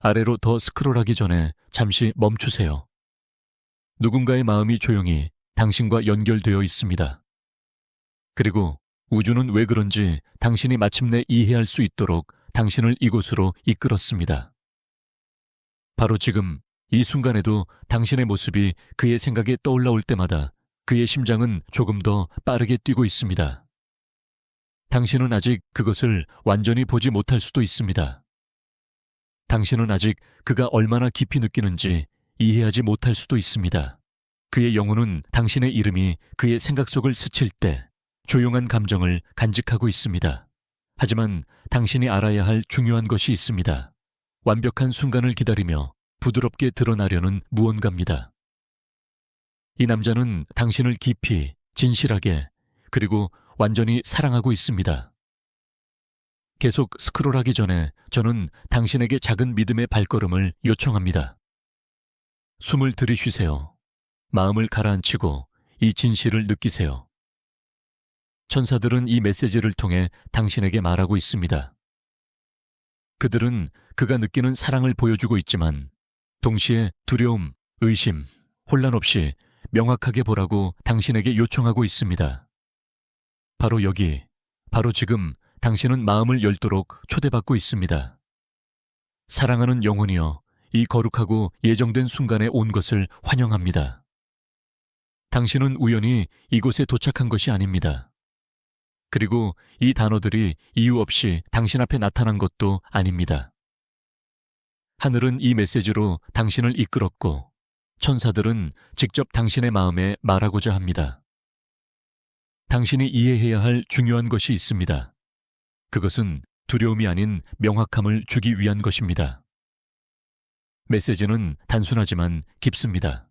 아래로 더 스크롤하기 전에 잠시 멈추세요. 누군가의 마음이 조용히 당신과 연결되어 있습니다. 그리고 우주는 왜 그런지 당신이 마침내 이해할 수 있도록 당신을 이곳으로 이끌었습니다. 바로 지금 이 순간에도 당신의 모습이 그의 생각에 떠올라올 때마다 그의 심장은 조금 더 빠르게 뛰고 있습니다. 당신은 아직 그것을 완전히 보지 못할 수도 있습니다. 당신은 아직 그가 얼마나 깊이 느끼는지 이해하지 못할 수도 있습니다. 그의 영혼은 당신의 이름이 그의 생각 속을 스칠 때 조용한 감정을 간직하고 있습니다. 하지만 당신이 알아야 할 중요한 것이 있습니다. 완벽한 순간을 기다리며 부드럽게 드러나려는 무언가입니다. 이 남자는 당신을 깊이, 진실하게, 그리고 완전히 사랑하고 있습니다. 계속 스크롤하기 전에 저는 당신에게 작은 믿음의 발걸음을 요청합니다. 숨을 들이쉬세요. 마음을 가라앉히고 이 진실을 느끼세요. 천사들은 이 메시지를 통해 당신에게 말하고 있습니다. 그들은 그가 느끼는 사랑을 보여주고 있지만 동시에 두려움, 의심, 혼란 없이 명확하게 보라고 당신에게 요청하고 있습니다. 바로 여기, 바로 지금 당신은 마음을 열도록 초대받고 있습니다. 사랑하는 영혼이여, 이 거룩하고 예정된 순간에 온 것을 환영합니다. 당신은 우연히 이곳에 도착한 것이 아닙니다. 그리고 이 단어들이 이유 없이 당신 앞에 나타난 것도 아닙니다. 하늘은 이 메시지로 당신을 이끌었고 천사들은 직접 당신의 마음에 말하고자 합니다. 당신이 이해해야 할 중요한 것이 있습니다. 그것은 두려움이 아닌 명확함을 주기 위한 것입니다. 메시지는 단순하지만 깊습니다.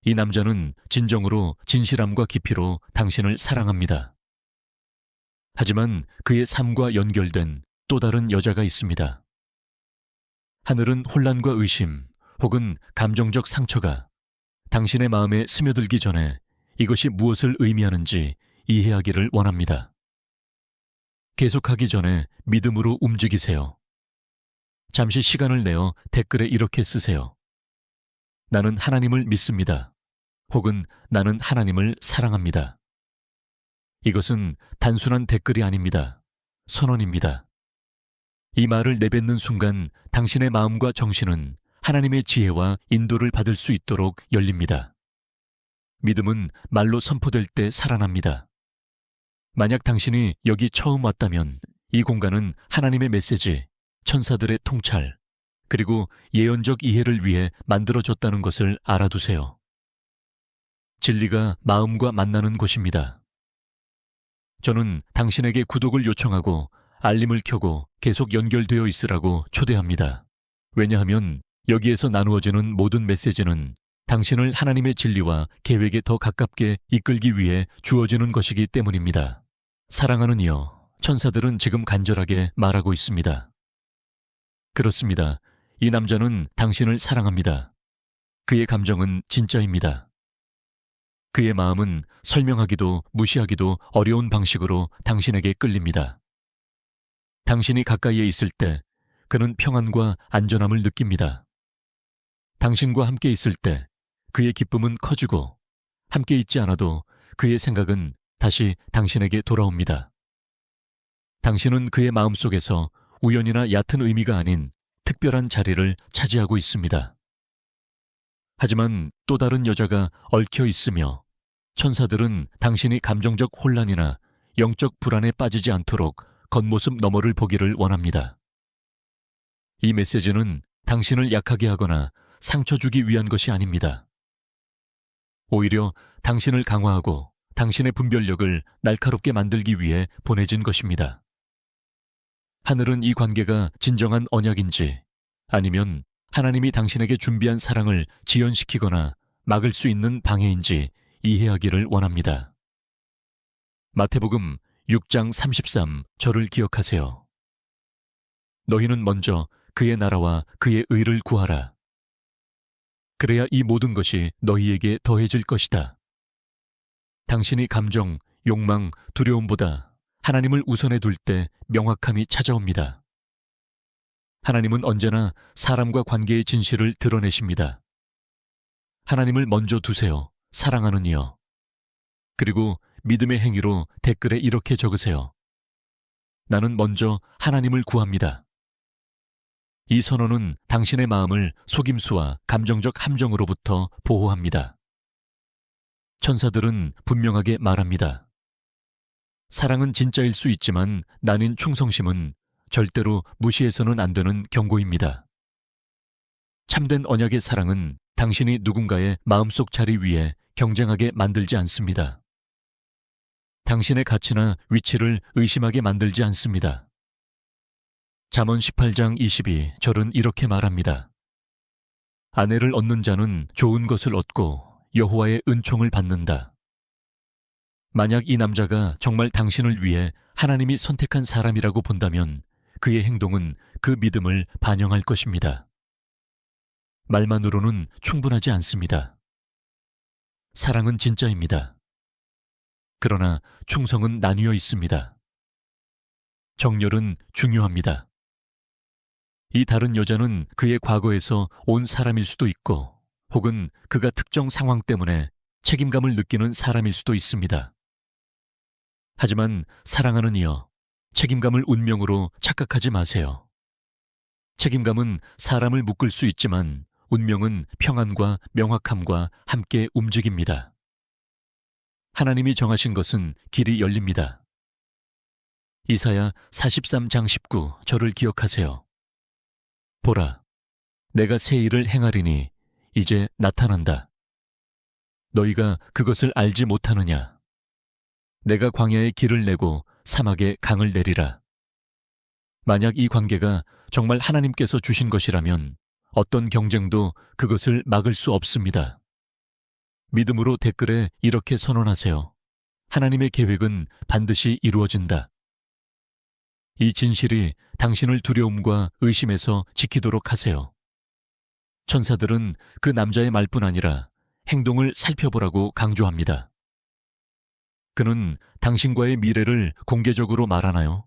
이 남자는 진정으로 진실함과 깊이로 당신을 사랑합니다. 하지만 그의 삶과 연결된 또 다른 여자가 있습니다. 하늘은 혼란과 의심 혹은 감정적 상처가 당신의 마음에 스며들기 전에 이것이 무엇을 의미하는지 이해하기를 원합니다. 계속하기 전에 믿음으로 움직이세요. 잠시 시간을 내어 댓글에 이렇게 쓰세요. 나는 하나님을 믿습니다. 혹은 나는 하나님을 사랑합니다. 이것은 단순한 댓글이 아닙니다. 선언입니다. 이 말을 내뱉는 순간 당신의 마음과 정신은 하나님의 지혜와 인도를 받을 수 있도록 열립니다. 믿음은 말로 선포될 때 살아납니다. 만약 당신이 여기 처음 왔다면 이 공간은 하나님의 메시지, 천사들의 통찰, 그리고 예언적 이해를 위해 만들어졌다는 것을 알아두세요. 진리가 마음과 만나는 곳입니다. 저는 당신에게 구독을 요청하고 알림을 켜고 계속 연결되어 있으라고 초대합니다. 왜냐하면 여기에서 나누어지는 모든 메시지는 당신을 하나님의 진리와 계획에 더 가깝게 이끌기 위해 주어지는 것이기 때문입니다. 사랑하는 이여, 천사들은 지금 간절하게 말하고 있습니다. 그렇습니다. 이 남자는 당신을 사랑합니다. 그의 감정은 진짜입니다. 그의 마음은 설명하기도 무시하기도 어려운 방식으로 당신에게 끌립니다. 당신이 가까이에 있을 때 그는 평안과 안전함을 느낍니다. 당신과 함께 있을 때 그의 기쁨은 커지고 함께 있지 않아도 그의 생각은 다시 당신에게 돌아옵니다. 당신은 그의 마음속에서 우연이나 얕은 의미가 아닌 특별한 자리를 차지하고 있습니다. 하지만 또 다른 여자가 얽혀 있으며 천사들은 당신이 감정적 혼란이나 영적 불안에 빠지지 않도록 겉모습 너머를 보기를 원합니다. 이 메시지는 당신을 약하게 하거나 상처 주기 위한 것이 아닙니다. 오히려 당신을 강화하고 당신의 분별력을 날카롭게 만들기 위해 보내진 것입니다. 하늘은 이 관계가 진정한 언약인지 아니면 하나님이 당신에게 준비한 사랑을 지연시키거나 막을 수 있는 방해인지 이해하기를 원합니다. 마태복음 6장 33 절을 기억하세요. 너희는 먼저 그의 나라와 그의 의를 구하라. 그래야 이 모든 것이 너희에게 더해질 것이다. 당신이 감정, 욕망, 두려움보다 하나님을 우선에 둘 때 명확함이 찾아옵니다. 하나님은 언제나 사람과 관계의 진실을 드러내십니다. 하나님을 먼저 두세요. 사랑하는 이여. 그리고 믿음의 행위로 댓글에 이렇게 적으세요. 나는 먼저 하나님을 구합니다. 이 선언은 당신의 마음을 속임수와 감정적 함정으로부터 보호합니다. 천사들은 분명하게 말합니다. 사랑은 진짜일 수 있지만 나는 충성심은 절대로 무시해서는 안 되는 경고입니다. 참된 언약의 사랑은 당신이 누군가의 마음속 자리 위에 경쟁하게 만들지 않습니다. 당신의 가치나 위치를 의심하게 만들지 않습니다. 잠언 18장 22 절은 이렇게 말합니다. 아내를 얻는 자는 좋은 것을 얻고 여호와의 은총을 받는다. 만약 이 남자가 정말 당신을 위해 하나님이 선택한 사람이라고 본다면 그의 행동은 그 믿음을 반영할 것입니다. 말만으로는 충분하지 않습니다. 사랑은 진짜입니다. 그러나 충성은 나뉘어 있습니다. 정열은 중요합니다. 이 다른 여자는 그의 과거에서 온 사람일 수도 있고 혹은 그가 특정 상황 때문에 책임감을 느끼는 사람일 수도 있습니다. 하지만 사랑하는 이여, 책임감을 운명으로 착각하지 마세요. 책임감은 사람을 묶을 수 있지만 운명은 평안과 명확함과 함께 움직입니다. 하나님이 정하신 것은 길이 열립니다. 이사야 43장 19 절을 기억하세요. 보라, 내가 새 일을 행하리니 이제 나타난다. 너희가 그것을 알지 못하느냐? 내가 광야에 길을 내고 사막에 강을 내리라. 만약 이 관계가 정말 하나님께서 주신 것이라면 어떤 경쟁도 그것을 막을 수 없습니다. 믿음으로 댓글에 이렇게 선언하세요. 하나님의 계획은 반드시 이루어진다. 이 진실이 당신을 두려움과 의심에서 지키도록 하세요. 천사들은 그 남자의 말뿐 아니라 행동을 살펴보라고 강조합니다. 그는 당신과의 미래를 공개적으로 말하나요?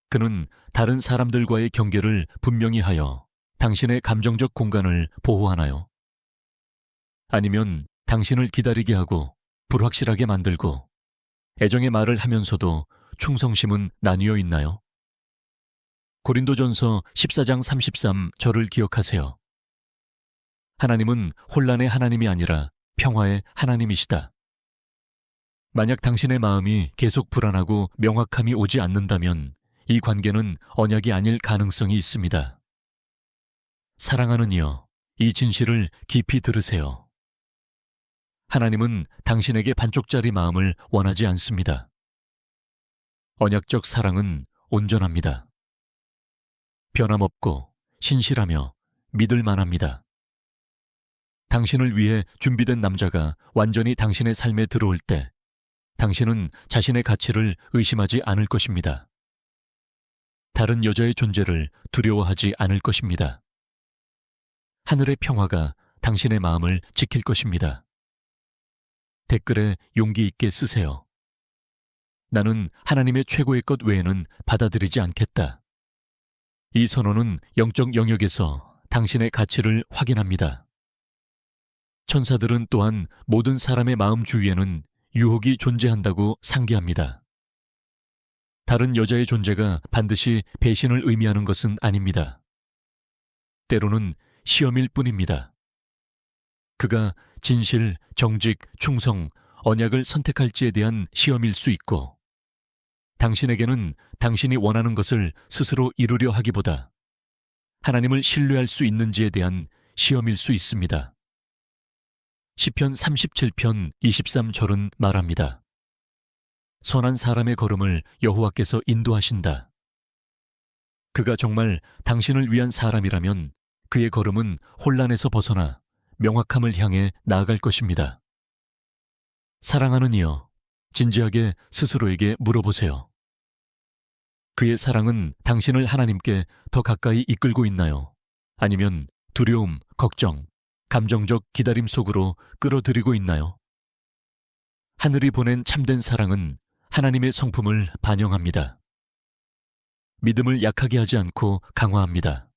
그는 다른 사람들과의 경계를 분명히 하여 당신의 감정적 공간을 보호하나요? 아니면 당신을 기다리게 하고 불확실하게 만들고 애정의 말을 하면서도 충성심은 나뉘어 있나요? 고린도전서 14장 33 절을 기억하세요. 하나님은 혼란의 하나님이 아니라 평화의 하나님이시다. 만약 당신의 마음이 계속 불안하고 명확함이 오지 않는다면 이 관계는 언약이 아닐 가능성이 있습니다. 사랑하는 이여, 이 진실을 깊이 들으세요. 하나님은 당신에게 반쪽짜리 마음을 원하지 않습니다. 언약적 사랑은 온전합니다. 변함없고 신실하며 믿을 만합니다. 당신을 위해 준비된 남자가 완전히 당신의 삶에 들어올 때 당신은 자신의 가치를 의심하지 않을 것입니다. 다른 여자의 존재를 두려워하지 않을 것입니다. 하늘의 평화가 당신의 마음을 지킬 것입니다. 댓글에 용기 있게 쓰세요. 나는 하나님의 최고의 것 외에는 받아들이지 않겠다. 이 선언은 영적 영역에서 당신의 가치를 확인합니다. 천사들은 또한 모든 사람의 마음 주위에는 유혹이 존재한다고 상기합니다. 다른 여자의 존재가 반드시 배신을 의미하는 것은 아닙니다. 때로는 시험일 뿐입니다. 그가 진실, 정직, 충성, 언약을 선택할지에 대한 시험일 수 있고 당신에게는 당신이 원하는 것을 스스로 이루려 하기보다 하나님을 신뢰할 수 있는지에 대한 시험일 수 있습니다. 시편 37편 23절은 말합니다. 선한 사람의 걸음을 여호와께서 인도하신다. 그가 정말 당신을 위한 사람이라면 그의 걸음은 혼란에서 벗어나 명확함을 향해 나아갈 것입니다. 사랑하는 이여, 진지하게 스스로에게 물어보세요. 그의 사랑은 당신을 하나님께 더 가까이 이끌고 있나요? 아니면 두려움, 걱정, 감정적 기다림 속으로 끌어들이고 있나요? 하늘이 보낸 참된 사랑은 하나님의 성품을 반영합니다. 믿음을 약하게 하지 않고 강화합니다.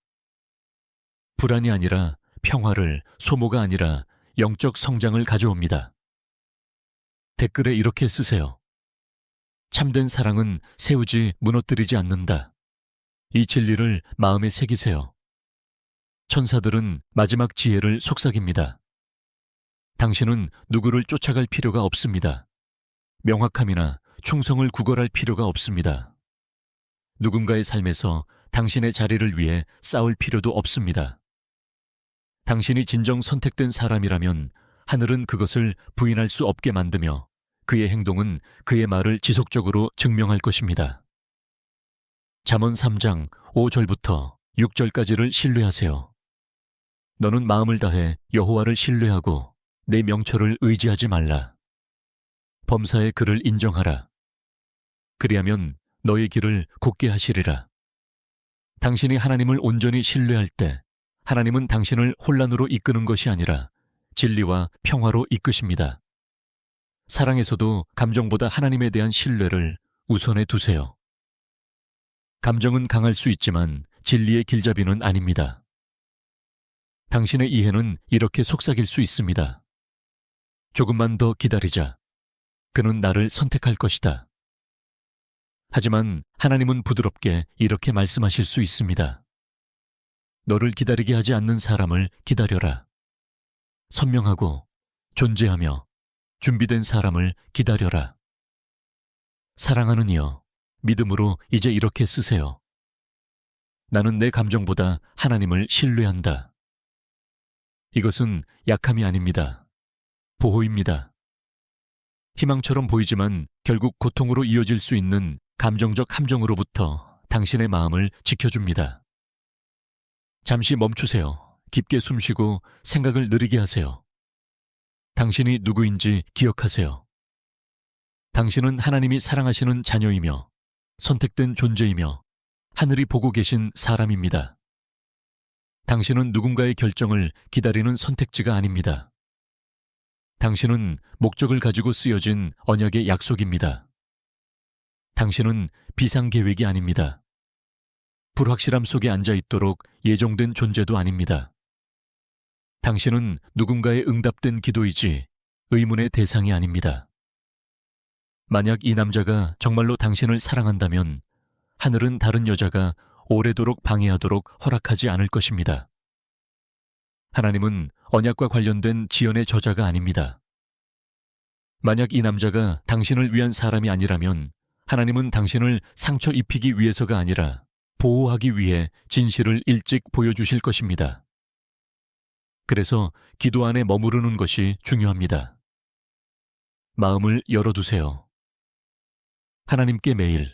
불안이 아니라 평화를, 소모가 아니라 영적 성장을 가져옵니다. 댓글에 이렇게 쓰세요. 참된 사랑은 세우지 무너뜨리지 않는다. 이 진리를 마음에 새기세요. 천사들은 마지막 지혜를 속삭입니다. 당신은 누구를 쫓아갈 필요가 없습니다. 명확함이나 충성을 구걸할 필요가 없습니다. 누군가의 삶에서 당신의 자리를 위해 싸울 필요도 없습니다. 당신이 진정 선택된 사람이라면 하늘은 그것을 부인할 수 없게 만들며 그의 행동은 그의 말을 지속적으로 증명할 것입니다. 잠언 3장 5절부터 6절까지를 신뢰하세요. 너는 마음을 다해 여호와를 신뢰하고 내 명철을 의지하지 말라. 범사의 그를 인정하라. 그리하면 너의 길을 곧게 하시리라. 당신이 하나님을 온전히 신뢰할 때 하나님은 당신을 혼란으로 이끄는 것이 아니라 진리와 평화로 이끄십니다. 사랑에서도 감정보다 하나님에 대한 신뢰를 우선에 두세요. 감정은 강할 수 있지만 진리의 길잡이는 아닙니다. 당신의 이해는 이렇게 속삭일 수 있습니다. 조금만 더 기다리자. 그는 나를 선택할 것이다. 하지만 하나님은 부드럽게 이렇게 말씀하실 수 있습니다. 너를 기다리게 하지 않는 사람을 기다려라. 선명하고 존재하며 준비된 사람을 기다려라. 사랑하는 이여, 믿음으로 이제 이렇게 쓰세요. 나는 내 감정보다 하나님을 신뢰한다. 이것은 약함이 아닙니다. 보호입니다. 희망처럼 보이지만 결국 고통으로 이어질 수 있는 감정적 함정으로부터 당신의 마음을 지켜줍니다. 잠시 멈추세요. 깊게 숨쉬고 생각을 느리게 하세요. 당신이 누구인지 기억하세요. 당신은 하나님이 사랑하시는 자녀이며 선택된 존재이며 하늘이 보고 계신 사람입니다. 당신은 누군가의 결정을 기다리는 선택지가 아닙니다. 당신은 목적을 가지고 쓰여진 언약의 약속입니다. 당신은 비상계획이 아닙니다. 불확실함 속에 앉아 있도록 예정된 존재도 아닙니다. 당신은 누군가의 응답된 기도이지 의문의 대상이 아닙니다. 만약 이 남자가 정말로 당신을 사랑한다면 하늘은 다른 여자가 오래도록 방해하도록 허락하지 않을 것입니다. 하나님은 언약과 관련된 지연의 저자가 아닙니다. 만약 이 남자가 당신을 위한 사람이 아니라면 하나님은 당신을 상처 입히기 위해서가 아니라 보호하기 위해 진실을 일찍 보여주실 것입니다. 그래서 기도 안에 머무르는 것이 중요합니다. 마음을 열어두세요. 하나님께 매일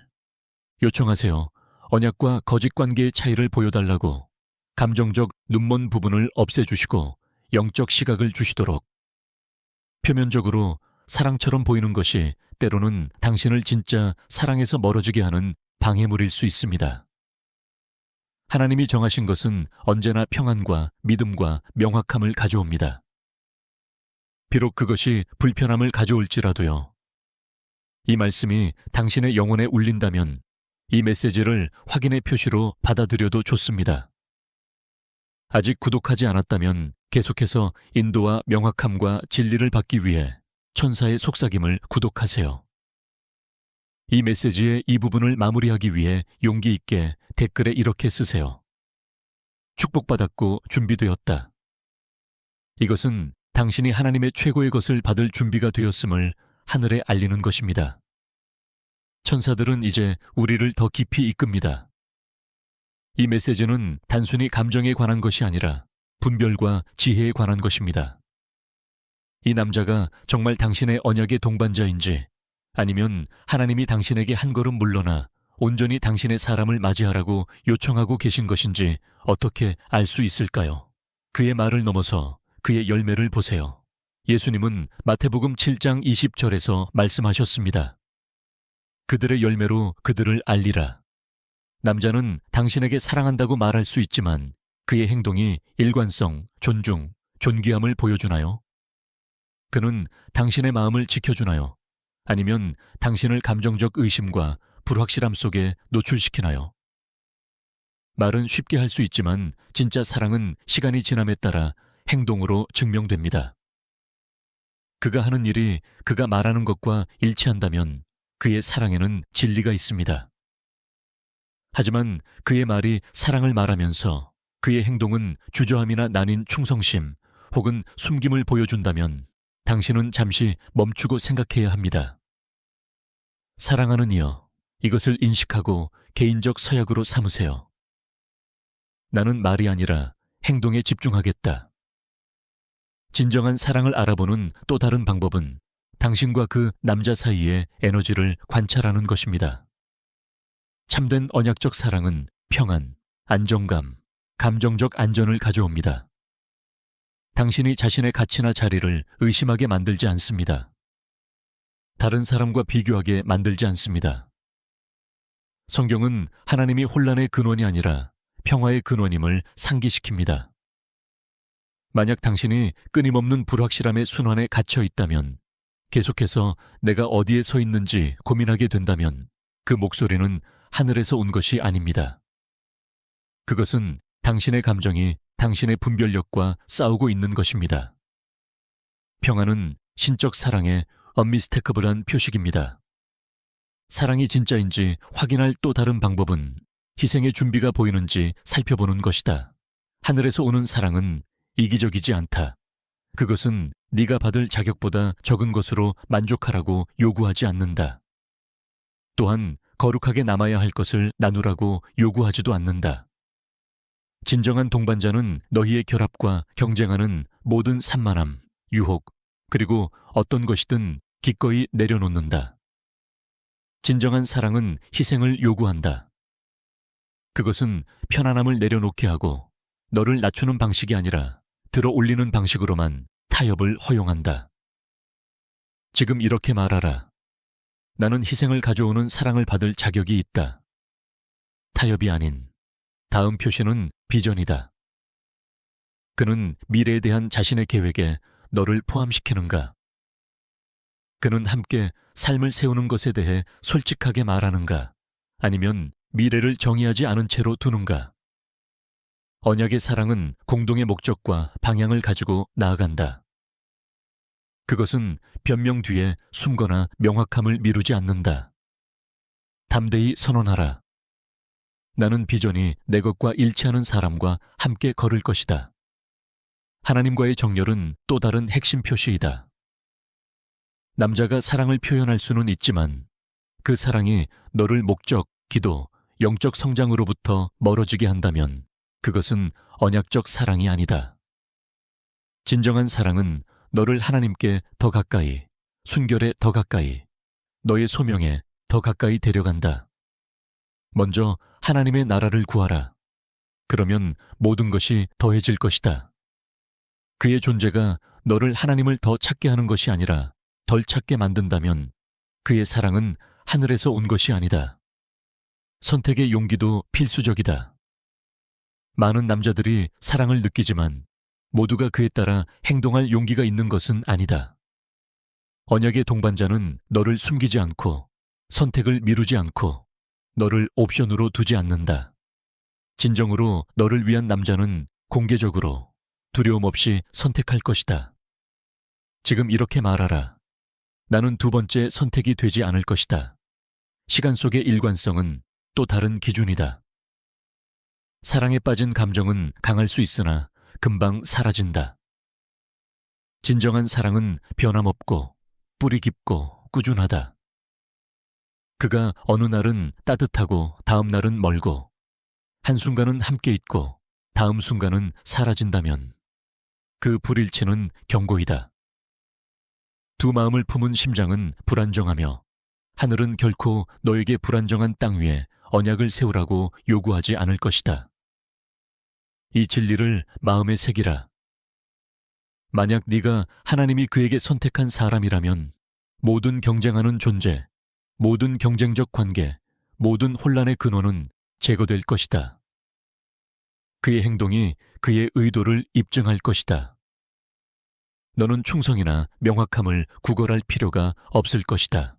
요청하세요. 언약과 거짓 관계의 차이를 보여달라고 감정적 눈먼 부분을 없애주시고 영적 시각을 주시도록. 표면적으로 사랑처럼 보이는 것이 때로는 당신을 진짜 사랑에서 멀어지게 하는 방해물일 수 있습니다. 하나님이 정하신 것은 언제나 평안과 믿음과 명확함을 가져옵니다. 비록 그것이 불편함을 가져올지라도요. 이 말씀이 당신의 영혼에 울린다면 이 메시지를 확인의 표시로 받아들여도 좋습니다. 아직 구독하지 않았다면 계속해서 인도와 명확함과 진리를 받기 위해 천사의 속삭임을 구독하세요. 이 메시지의 이 부분을 마무리하기 위해 용기 있게 댓글에 이렇게 쓰세요. 축복받았고 준비되었다. 이것은 당신이 하나님의 최고의 것을 받을 준비가 되었음을 하늘에 알리는 것입니다. 천사들은 이제 우리를 더 깊이 이끕니다. 이 메시지는 단순히 감정에 관한 것이 아니라 분별과 지혜에 관한 것입니다. 이 남자가 정말 당신의 언약의 동반자인지 아니면 하나님이 당신에게 한 걸음 물러나 온전히 당신의 사람을 맞이하라고 요청하고 계신 것인지 어떻게 알 수 있을까요? 그의 말을 넘어서 그의 열매를 보세요. 예수님은 마태복음 7장 20절에서 말씀하셨습니다. 그들의 열매로 그들을 알리라. 남자는 당신에게 사랑한다고 말할 수 있지만 그의 행동이 일관성, 존중, 존귀함을 보여주나요? 그는 당신의 마음을 지켜주나요? 아니면 당신을 감정적 의심과 불확실함 속에 노출시키나요? 말은 쉽게 할 수 있지만 진짜 사랑은 시간이 지남에 따라 행동으로 증명됩니다. 그가 하는 일이 그가 말하는 것과 일치한다면 그의 사랑에는 진리가 있습니다. 하지만 그의 말이 사랑을 말하면서 그의 행동은 주저함이나 나뉜 충성심 혹은 숨김을 보여준다면 당신은 잠시 멈추고 생각해야 합니다. 사랑하는 이여, 이것을 인식하고 개인적 서약으로 삼으세요. 나는 말이 아니라 행동에 집중하겠다. 진정한 사랑을 알아보는 또 다른 방법은 당신과 그 남자 사이의 에너지를 관찰하는 것입니다. 참된 언약적 사랑은 평안, 안정감, 감정적 안전을 가져옵니다. 당신이 자신의 가치나 자리를 의심하게 만들지 않습니다. 다른 사람과 비교하게 만들지 않습니다. 성경은 하나님이 혼란의 근원이 아니라 평화의 근원임을 상기시킵니다. 만약 당신이 끊임없는 불확실함의 순환에 갇혀 있다면, 계속해서 내가 어디에 서 있는지 고민하게 된다면 그 목소리는 하늘에서 온 것이 아닙니다. 그것은 당신의 감정이 당신의 분별력과 싸우고 있는 것입니다. 평안은 신적 사랑의 언미스테이커블한 표식입니다. 사랑이 진짜인지 확인할 또 다른 방법은 희생의 준비가 보이는지 살펴보는 것이다. 하늘에서 오는 사랑은 이기적이지 않다. 그것은 네가 받을 자격보다 적은 것으로 만족하라고 요구하지 않는다. 또한 거룩하게 남아야 할 것을 나누라고 요구하지도 않는다. 진정한 동반자는 너희의 결합과 경쟁하는 모든 산만함, 유혹, 그리고 어떤 것이든 기꺼이 내려놓는다. 진정한 사랑은 희생을 요구한다. 그것은 편안함을 내려놓게 하고 너를 낮추는 방식이 아니라 들어 올리는 방식으로만 타협을 허용한다. 지금 이렇게 말하라. 나는 희생을 가져오는 사랑을 받을 자격이 있다. 타협이 아닌 다음 표시는 비전이다. 그는 미래에 대한 자신의 계획에 너를 포함시키는가? 그는 함께 삶을 세우는 것에 대해 솔직하게 말하는가? 아니면 미래를 정의하지 않은 채로 두는가? 언약의 사랑은 공동의 목적과 방향을 가지고 나아간다. 그것은 변명 뒤에 숨거나 명확함을 미루지 않는다. 담대히 선언하라. 나는 비전이 내 것과 일치하는 사람과 함께 걸을 것이다. 하나님과의 정렬은 또 다른 핵심 표시이다. 남자가 사랑을 표현할 수는 있지만 그 사랑이 너를 목적, 기도, 영적 성장으로부터 멀어지게 한다면 그것은 언약적 사랑이 아니다. 진정한 사랑은 너를 하나님께 더 가까이, 순결에 더 가까이, 너의 소명에 더 가까이 데려간다. 먼저 하나님의 나라를 구하라. 그러면 모든 것이 더해질 것이다. 그의 존재가 너를 하나님을 더 찾게 하는 것이 아니라 덜 찾게 만든다면 그의 사랑은 하늘에서 온 것이 아니다. 선택의 용기도 필수적이다. 많은 남자들이 사랑을 느끼지만 모두가 그에 따라 행동할 용기가 있는 것은 아니다. 언약의 동반자는 너를 숨기지 않고 선택을 미루지 않고 너를 옵션으로 두지 않는다. 진정으로 너를 위한 남자는 공개적으로 두려움 없이 선택할 것이다. 지금 이렇게 말하라. 나는 두 번째 선택이 되지 않을 것이다. 시간 속의 일관성은 또 다른 기준이다. 사랑에 빠진 감정은 강할 수 있으나 금방 사라진다. 진정한 사랑은 변함없고 뿌리 깊고 꾸준하다. 그가 어느 날은 따뜻하고 다음 날은 멀고 한순간은 함께 있고 다음 순간은 사라진다면 그 불일치는 경고이다. 두 마음을 품은 심장은 불안정하며 하늘은 결코 너에게 불안정한 땅 위에 언약을 세우라고 요구하지 않을 것이다. 이 진리를 마음에 새기라. 만약 네가 하나님이 그에게 선택한 사람이라면 모든 경쟁하는 존재, 모든 경쟁적 관계, 모든 혼란의 근원은 제거될 것이다. 그의 행동이 그의 의도를 입증할 것이다. 너는 충성이나 명확함을 구걸할 필요가 없을 것이다.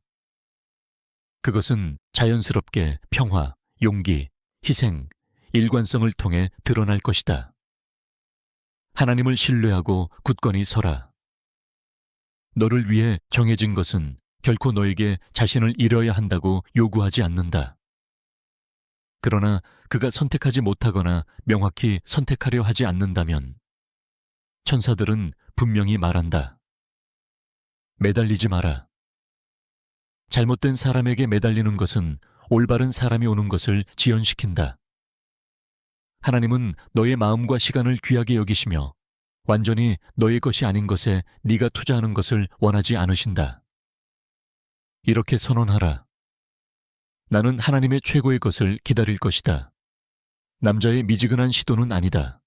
그것은 자연스럽게 평화, 용기, 희생, 일관성을 통해 드러날 것이다. 하나님을 신뢰하고 굳건히 서라. 너를 위해 정해진 것은 결코 너에게 자신을 잃어야 한다고 요구하지 않는다. 그러나 그가 선택하지 못하거나 명확히 선택하려 하지 않는다면 천사들은 분명히 말한다. 매달리지 마라. 잘못된 사람에게 매달리는 것은 올바른 사람이 오는 것을 지연시킨다. 하나님은 너의 마음과 시간을 귀하게 여기시며 완전히 너의 것이 아닌 것에 네가 투자하는 것을 원하지 않으신다. 이렇게 선언하라. 나는 하나님의 최고의 것을 기다릴 것이다. 남자의 미지근한 시도는 아니다.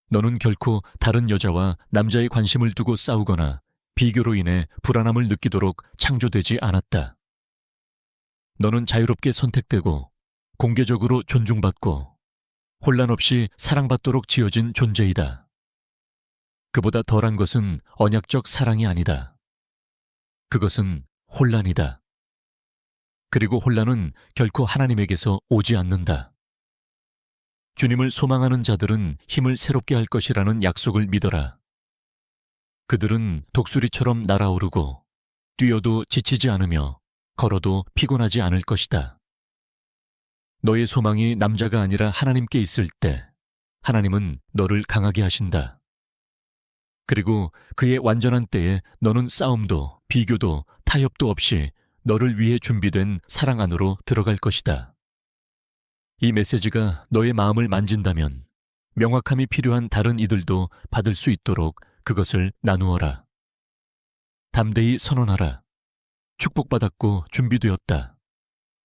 너는 결코 다른 여자와 남자의 관심을 두고 싸우거나 비교로 인해 불안함을 느끼도록 창조되지 않았다. 너는 자유롭게 선택되고 공개적으로 존중받고 혼란 없이 사랑받도록 지어진 존재이다. 그보다 덜한 것은 언약적 사랑이 아니다. 그것은 혼란이다. 그리고 혼란은 결코 하나님에게서 오지 않는다. 주님을 소망하는 자들은 힘을 새롭게 할 것이라는 약속을 믿어라. 그들은 독수리처럼 날아오르고 뛰어도 지치지 않으며 걸어도 피곤하지 않을 것이다. 너의 소망이 남자가 아니라 하나님께 있을 때 하나님은 너를 강하게 하신다. 그리고 그의 완전한 때에 너는 싸움도 비교도 타협도 없이 너를 위해 준비된 사랑 안으로 들어갈 것이다. 이 메시지가 너의 마음을 만진다면 명확함이 필요한 다른 이들도 받을 수 있도록 그것을 나누어라. 담대히 선언하라. 축복받았고 준비되었다.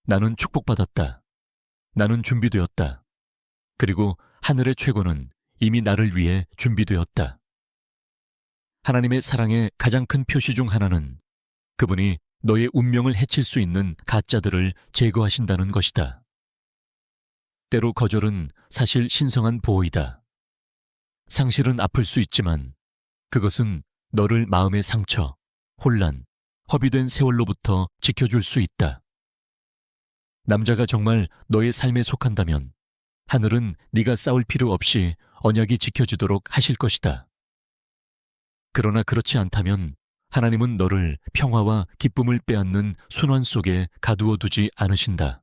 나는 축복받았다. 나는 준비되었다. 그리고 하늘의 최고는 이미 나를 위해 준비되었다. 하나님의 사랑의 가장 큰 표시 중 하나는 그분이 너의 운명을 해칠 수 있는 가짜들을 제거하신다는 것이다. 때로 거절은 사실 신성한 보호이다. 상실은 아플 수 있지만 그것은 너를 마음의 상처, 혼란, 허비된 세월로부터 지켜줄 수 있다. 남자가 정말 너의 삶에 속한다면 하늘은 네가 싸울 필요 없이 언약이 지켜지도록 하실 것이다. 그러나 그렇지 않다면 하나님은 너를 평화와 기쁨을 빼앗는 순환 속에 가두어 두지 않으신다.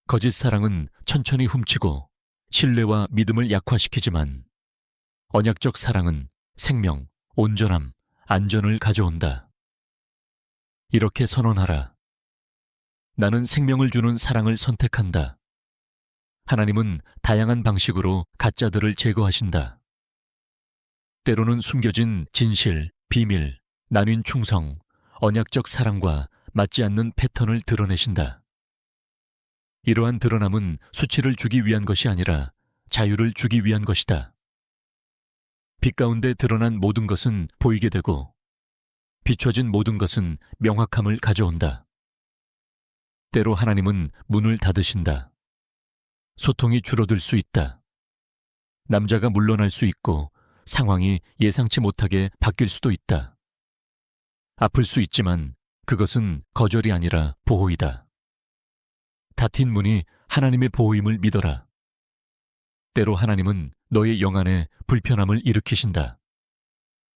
거짓 사랑은 천천히 훔치고 신뢰와 믿음을 약화시키지만 언약적 사랑은 생명, 온전함, 안전을 가져온다. 이렇게 선언하라. 나는 생명을 주는 사랑을 선택한다. 하나님은 다양한 방식으로 가짜들을 제거하신다. 때로는 숨겨진 진실, 비밀, 나뉜 충성, 언약적 사랑과 맞지 않는 패턴을 드러내신다. 이러한 드러남은 수치를 주기 위한 것이 아니라 자유를 주기 위한 것이다. 빛 가운데 드러난 모든 것은 보이게 되고 비춰진 모든 것은 명확함을 가져온다. 때로 하나님은 문을 닫으신다. 소통이 줄어들 수 있다. 남자가 물러날 수 있고 상황이 예상치 못하게 바뀔 수도 있다. 아플 수 있지만 그것은 거절이 아니라 보호이다. 닫힌 문이 하나님의 보호임을 믿어라. 때로 하나님은 너의 영안에 불편함을 일으키신다.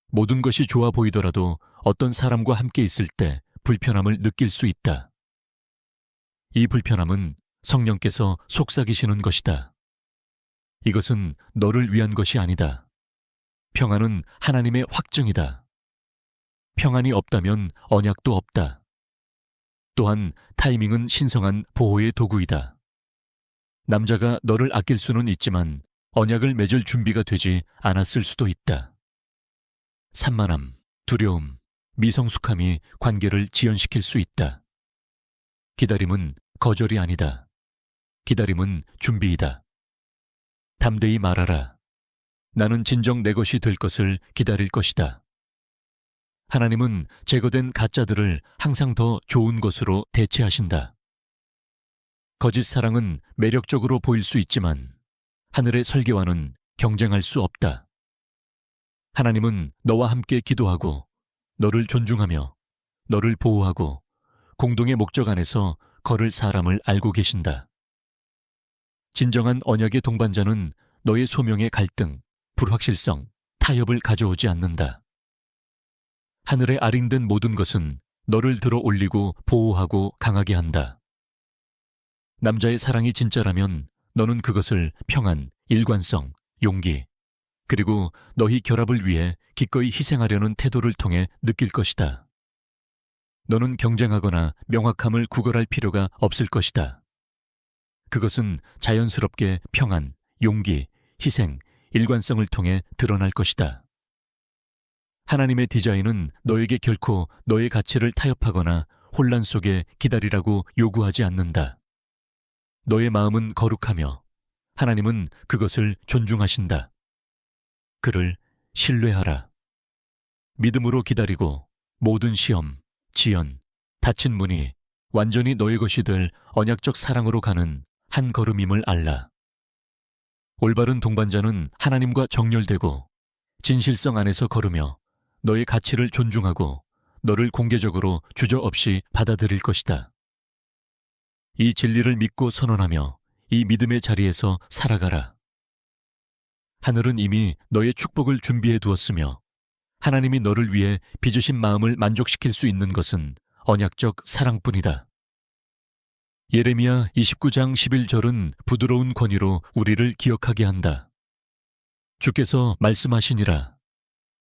모든 것이 좋아 보이더라도 어떤 사람과 함께 있을 때 불편함을 느낄 수 있다. 이 불편함은 성령께서 속삭이시는 것이다. 이것은 너를 위한 것이 아니다. 평안은 하나님의 확증이다. 평안이 없다면 언약도 없다. 또한 타이밍은 신성한 보호의 도구이다. 남자가 너를 아낄 수는 있지만 언약을 맺을 준비가 되지 않았을 수도 있다. 산만함, 두려움, 미성숙함이 관계를 지연시킬 수 있다. 기다림은 거절이 아니다. 기다림은 준비이다. 담대히 말하라. 나는 진정 내 것이 될 것을 기다릴 것이다. 하나님은 제거된 가짜들을 항상 더 좋은 것으로 대체하신다. 거짓 사랑은 매력적으로 보일 수 있지만 하늘의 설계와는 경쟁할 수 없다. 하나님은 너와 함께 기도하고 너를 존중하며 너를 보호하고 공동의 목적 안에서 걸을 사람을 알고 계신다. 진정한 언약의 동반자는 너의 소명의 갈등, 불확실성, 타협을 가져오지 않는다. 하늘에 아린된 모든 것은 너를 들어 올리고 보호하고 강하게 한다. 남자의 사랑이 진짜라면 너는 그것을 평안, 일관성, 용기, 그리고 너희 결합을 위해 기꺼이 희생하려는 태도를 통해 느낄 것이다. 너는 경쟁하거나 명확함을 구걸할 필요가 없을 것이다. 그것은 자연스럽게 평안, 용기, 희생, 일관성을 통해 드러날 것이다. 하나님의 디자인은 너에게 결코 너의 가치를 타협하거나 혼란 속에 기다리라고 요구하지 않는다. 너의 마음은 거룩하며 하나님은 그것을 존중하신다. 그를 신뢰하라. 믿음으로 기다리고 모든 시험, 지연, 닫힌 문이 완전히 너의 것이 될 언약적 사랑으로 가는 한 걸음임을 알라. 올바른 동반자는 하나님과 정렬되고 진실성 안에서 걸으며 너의 가치를 존중하고 너를 공개적으로 주저없이 받아들일 것이다. 이 진리를 믿고 선언하며 이 믿음의 자리에서 살아가라. 하늘은 이미 너의 축복을 준비해 두었으며 하나님이 너를 위해 빚으신 마음을 만족시킬 수 있는 것은 언약적 사랑뿐이다. 예레미야 29장 11절은 부드러운 권위로 우리를 기억하게 한다. 주께서 말씀하시니라.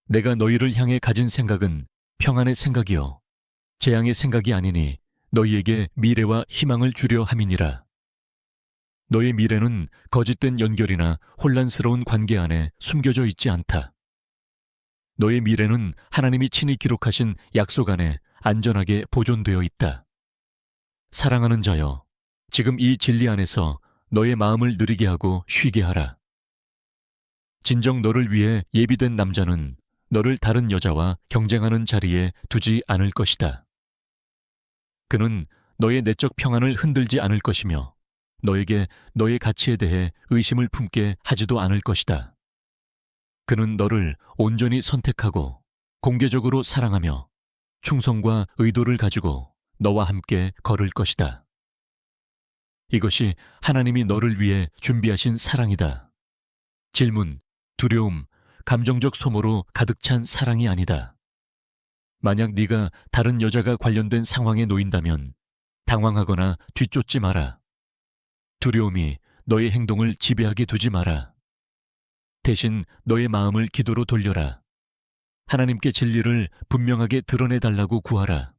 내가 너희를 향해 가진 생각은 평안의 생각이요 재앙의 생각이 아니니 너희에게 미래와 희망을 주려 함이니라. 너의 미래는 거짓된 연결이나 혼란스러운 관계 안에 숨겨져 있지 않다. 너의 미래는 하나님이 친히 기록하신 약속 안에 안전하게 보존되어 있다. 사랑하는 자여, 지금 이 진리 안에서 너의 마음을 느리게 하고 쉬게 하라. 진정 너를 위해 예비된 남자는 너를 다른 여자와 경쟁하는 자리에 두지 않을 것이다. 그는 너의 내적 평안을 흔들지 않을 것이며 너에게 너의 가치에 대해 의심을 품게 하지도 않을 것이다. 그는 너를 온전히 선택하고 공개적으로 사랑하며 충성과 의도를 가지고 너와 함께 걸을 것이다. 이것이 하나님이 너를 위해 준비하신 사랑이다. 질문, 두려움, 감정적 소모로 가득 찬 사랑이 아니다. 만약 네가 다른 여자가 관련된 상황에 놓인다면 당황하거나 뒤쫓지 마라. 두려움이 너의 행동을 지배하게 두지 마라. 대신 너의 마음을 기도로 돌려라. 하나님께 진리를 분명하게 드러내달라고 구하라.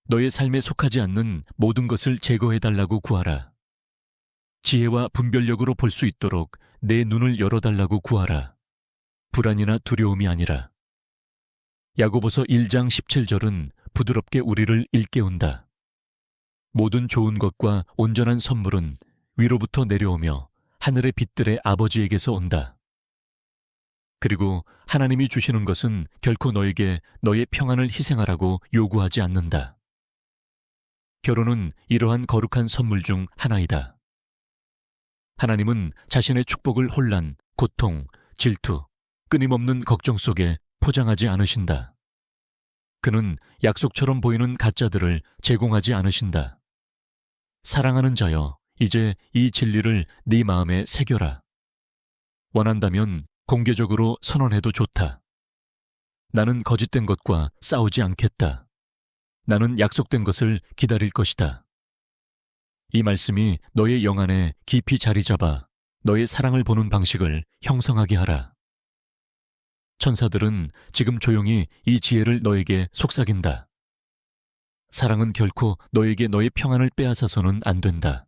너의 삶에 속하지 않는 모든 것을 제거해달라고 구하라. 지혜와 분별력으로 볼 수 있도록 내 눈을 열어달라고 구하라. 불안이나 두려움이 아니라. 야고보서 1장 17절은 부드럽게 우리를 일깨운다. 모든 좋은 것과 온전한 선물은 위로부터 내려오며 하늘의 빛들의 아버지에게서 온다. 그리고 하나님이 주시는 것은 결코 너에게 너의 평안을 희생하라고 요구하지 않는다. 결혼은 이러한 거룩한 선물 중 하나이다. 하나님은 자신의 축복을 혼란, 고통, 질투, 끊임없는 걱정 속에 포장하지 않으신다. 그는 약속처럼 보이는 가짜들을 제공하지 않으신다. 사랑하는 자여, 이제 이 진리를 네 마음에 새겨라. 원한다면 공개적으로 선언해도 좋다. 나는 거짓된 것과 싸우지 않겠다. 나는 약속된 것을 기다릴 것이다. 이 말씀이 너의 영 안에 깊이 자리 잡아 너의 사랑을 보는 방식을 형성하게 하라. 천사들은 지금 조용히 이 지혜를 너에게 속삭인다. 사랑은 결코 너에게 너의 평안을 빼앗아서는 안 된다.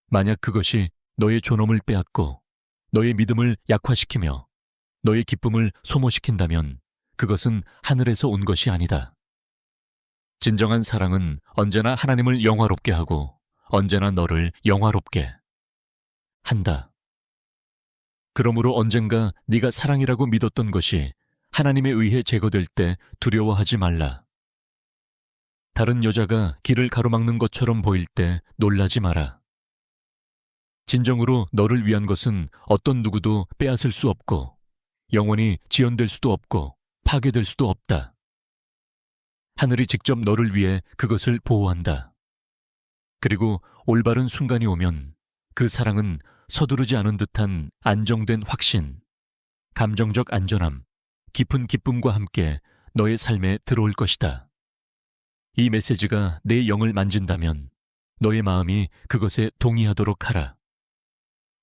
만약 그것이 너의 존엄을 빼앗고 너의 믿음을 약화시키며 너의 기쁨을 소모시킨다면 그것은 하늘에서 온 것이 아니다. 진정한 사랑은 언제나 하나님을 영화롭게 하고 언제나 너를 영화롭게 한다. 그러므로 언젠가 네가 사랑이라고 믿었던 것이 하나님에 의해 제거될 때 두려워하지 말라. 다른 여자가 길을 가로막는 것처럼 보일 때 놀라지 마라. 진정으로 너를 위한 것은 어떤 누구도 빼앗을 수 없고 영원히 지연될 수도 없고 파괴될 수도 없다. 하늘이 직접 너를 위해 그것을 보호한다. 그리고 올바른 순간이 오면 그 사랑은 서두르지 않은 듯한 안정된 확신, 감정적 안전함, 깊은 기쁨과 함께 너의 삶에 들어올 것이다. 이 메시지가 내 영을 만진다면 너의 마음이 그것에 동의하도록 하라.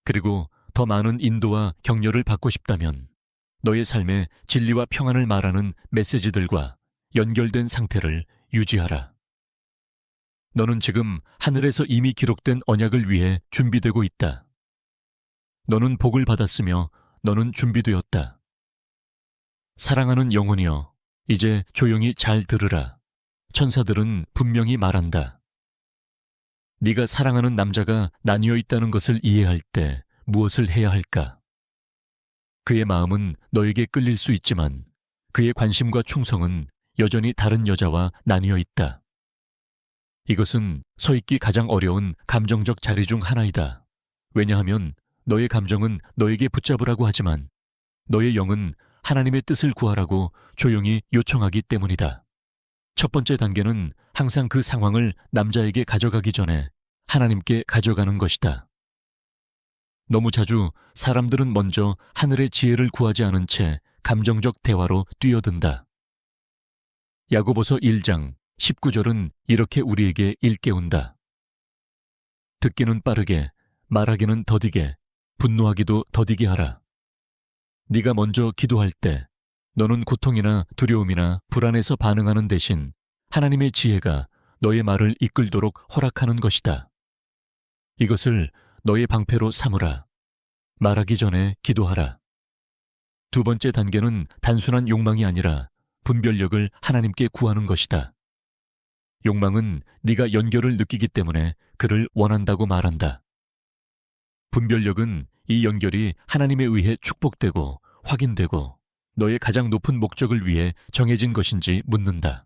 그리고 더 많은 인도와 격려를 받고 싶다면 너의 삶에 진리와 평안을 말하는 메시지들과 연결된 상태를 유지하라. 너는 지금 하늘에서 이미 기록된 언약을 위해 준비되고 있다. 너는 복을 받았으며 너는 준비되었다. 사랑하는 영혼이여, 이제 조용히 잘 들으라. 천사들은 분명히 말한다. 네가 사랑하는 남자가 나뉘어 있다는 것을 이해할 때 무엇을 해야 할까? 그의 마음은 너에게 끌릴 수 있지만 그의 관심과 충성은 여전히 다른 여자와 나뉘어 있다. 이것은 서 있기 가장 어려운 감정적 자리 중 하나이다. 왜냐하면 너의 감정은 너에게 붙잡으라고 하지만 너의 영은 하나님의 뜻을 구하라고 조용히 요청하기 때문이다. 첫 번째 단계는 항상 그 상황을 남자에게 가져가기 전에 하나님께 가져가는 것이다. 너무 자주 사람들은 먼저 하늘의 지혜를 구하지 않은 채 감정적 대화로 뛰어든다. 야고보서 1장 19절은 이렇게 우리에게 일깨운다. 듣기는 빠르게, 말하기는 더디게, 분노하기도 더디게 하라. 네가 먼저 기도할 때 너는 고통이나 두려움이나 불안에서 반응하는 대신 하나님의 지혜가 너의 말을 이끌도록 허락하는 것이다. 이것을 너의 방패로 삼으라. 말하기 전에 기도하라. 두 번째 단계는 단순한 욕망이 아니라 분별력을 하나님께 구하는 것이다. 욕망은 네가 연결을 느끼기 때문에 그를 원한다고 말한다. 분별력은 이 연결이 하나님에 의해 축복되고 확인되고 너의 가장 높은 목적을 위해 정해진 것인지 묻는다.